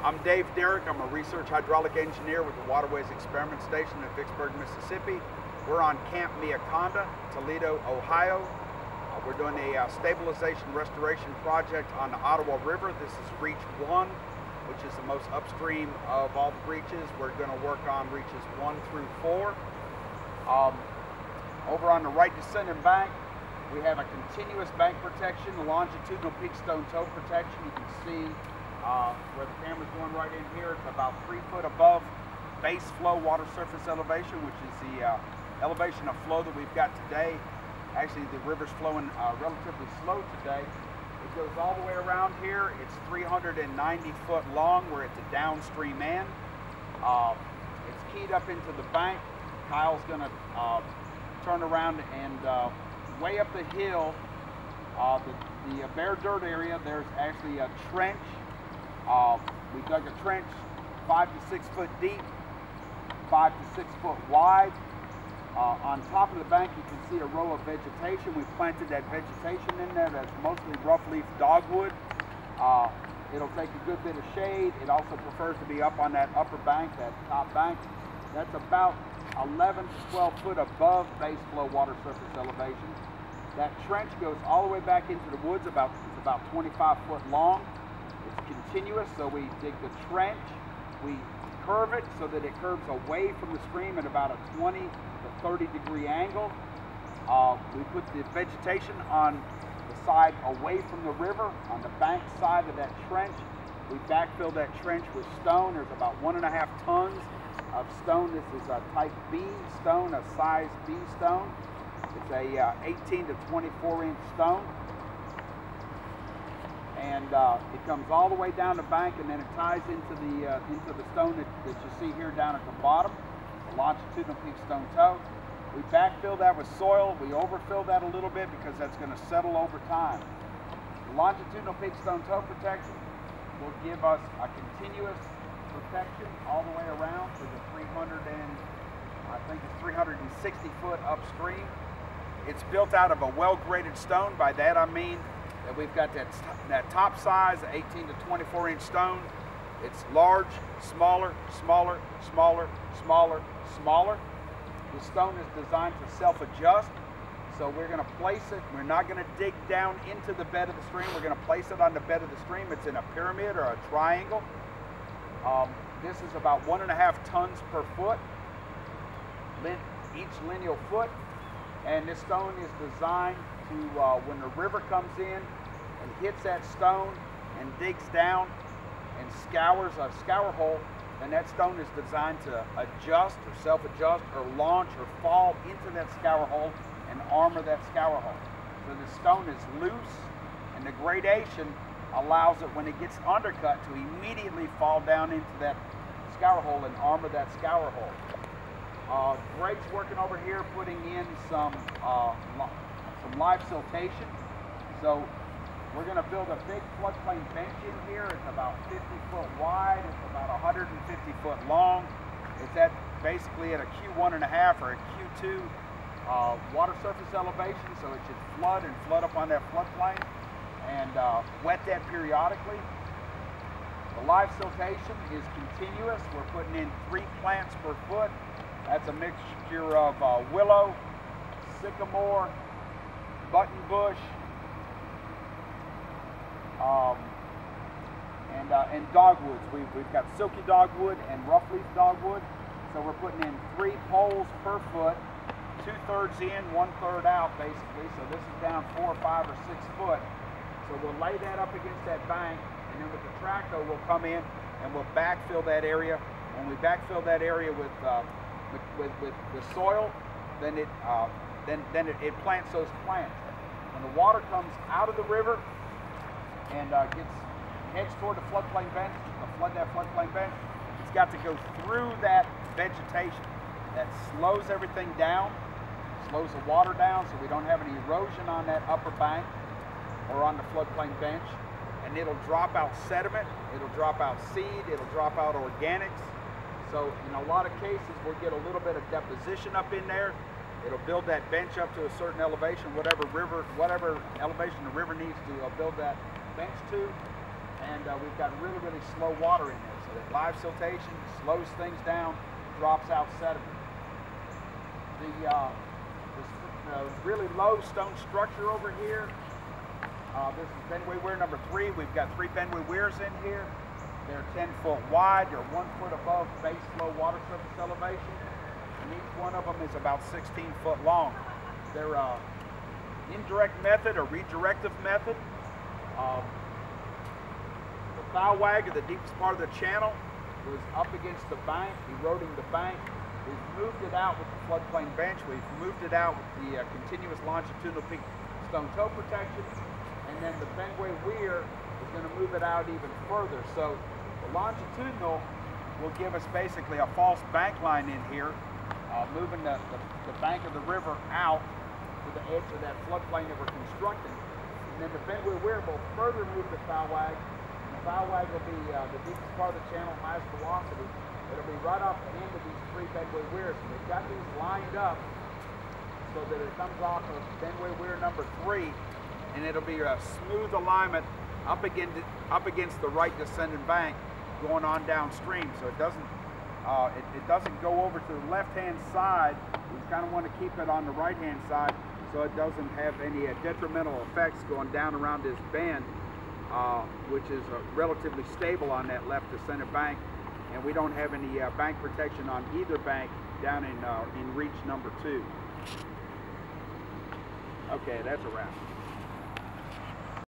I'm Dave Derrick. I'm a research hydraulic engineer with the Waterways Experiment Station in Vicksburg, Mississippi. We're on Camp Miaconda, Toledo, Ohio. We're doing a stabilization restoration project on the Ottawa River. This is Reach 1, which is the most upstream of all the reaches. We're going to work on reaches 1 through 4. Over on the right descending bank, we have a continuous bank protection, the longitudinal peak stone toe protection. You can see where the camera's going right in here. It's about 3 foot above base flow water surface elevation, which is the elevation of flow that we've got today. Actually, the river's flowing relatively slow today. It goes all the way around here. It's 390 foot long. We're at the downstream end. It's keyed up into the bank. Kyle's going to turn around and way up the hill, the bare dirt area, there's actually a trench. We dug a trench 5 to 6 foot deep, 5 to 6 foot wide. On top of the bank, you can see a row of vegetation. We planted that vegetation in there. That's mostly rough leaf dogwood. It'll take a good bit of shade. It also prefers to be up on that upper bank, that top bank. That's about 11 to 12 foot above base flow water surface elevation. That trench goes all the way back into the woods. It's about 25 foot long. It's continuous, so we dig the trench. We curve it so that it curves away from the stream at about a 20 to 30 degree angle. We put the vegetation on the side away from the river, on the bank side of that trench. We backfill that trench with stone. There's about 1.5 tons of stone. This is a type B stone, a size B stone. It's a 18 to 24 inch stone. And it comes all the way down the bank, and then it ties into the stone that you see here down at the bottom, the longitudinal peak stone toe. We backfill that with soil. We overfill that a little bit because that's going to settle over time. The longitudinal peak stone toe protection will give us a continuous protection all the way around for the 360 foot upstream. It's built out of a well-graded stone. By that I mean that we've got that top size, 18 to 24 inch stone. It's large, smaller, smaller, smaller, smaller, smaller. The stone is designed to self-adjust. So we're going to place it, we're not going to dig down into the bed of the stream. We're going to place it on the bed of the stream. It's in a pyramid or a triangle. This is about 1.5 tons per foot, each lineal foot. And this stone is designed to, when the river comes in and hits that stone and digs down and scours a scour hole, then that stone is designed to adjust or self-adjust or launch or fall into that scour hole and armor that scour hole. So the stone is loose, and the gradation allows it, when it gets undercut, to immediately fall down into that scour hole and armor that scour hole. Greg's working over here putting in some live siltation. So we're going to build a big floodplain bench in here. It's about 50 foot wide. It's about 150 foot long. It's at basically at a Q1.5 or a Q2 water surface elevation. So it should flood and flood up on that floodplain and wet that periodically. The live siltation is continuous. We're putting in 3 plants per foot. That's a mixture of willow, sycamore, buttonbush, and dogwoods. We've got silky dogwood and rough leaf dogwood. So we're putting in 3 poles per foot, 2/3 in, 1/3 out, basically. So this is down 4, 5, or 6 foot. So we'll lay that up against that bank, and then with the tractor, we'll come in and we'll backfill that area. When we backfill that area with soil, then it plants those plants. When the water comes out of the river and heads toward the floodplain bench, that floodplain bench, it's got to go through that vegetation. That slows everything down, slows the water down, so we don't have any erosion on that upper bank or on the floodplain bench. And it'll drop out sediment, it'll drop out seed, it'll drop out organics. So in a lot of cases, we'll get a little bit of deposition up in there. It'll build that bench up to a certain elevation, whatever elevation the river needs to build that bench to. and we've got really, really slow water in there. So that live siltation slows things down, drops out sediment. The really low stone structure over here, this is Benway weir number 3. We've got 3 Benway weirs in here. They're 10 foot wide. They're 1 foot above base low water surface elevation. And each one of them is about 16 foot long. They're indirect method or redirective method. The bow wag of the deepest part of the channel was up against the bank, eroding the bank. We've moved it out with the floodplain bench. We've moved it out with the continuous longitudinal peak stone toe protection. And then the Benway weir is going to move it out even further. So the longitudinal will give us basically a false bank line in here, moving the bank of the river out to the edge of that floodplain that we're constructing. And then the Benway weir will further move the bow wag. And the bow wag will be the deepest part of the channel, highest velocity. It'll be right off the end of these 3 Benway weirs. And we've got these lined up so that it comes off of Benway weir number 3, and it'll be a smooth alignment up against the right descending bank going on downstream. So it doesn't go over to the left-hand side. We kind of want to keep it on the right-hand side so it doesn't have any detrimental effects going down around this bend, which is relatively stable on that left descending bank. And we don't have any bank protection on either bank down in reach number 2. Okay, that's a wrap.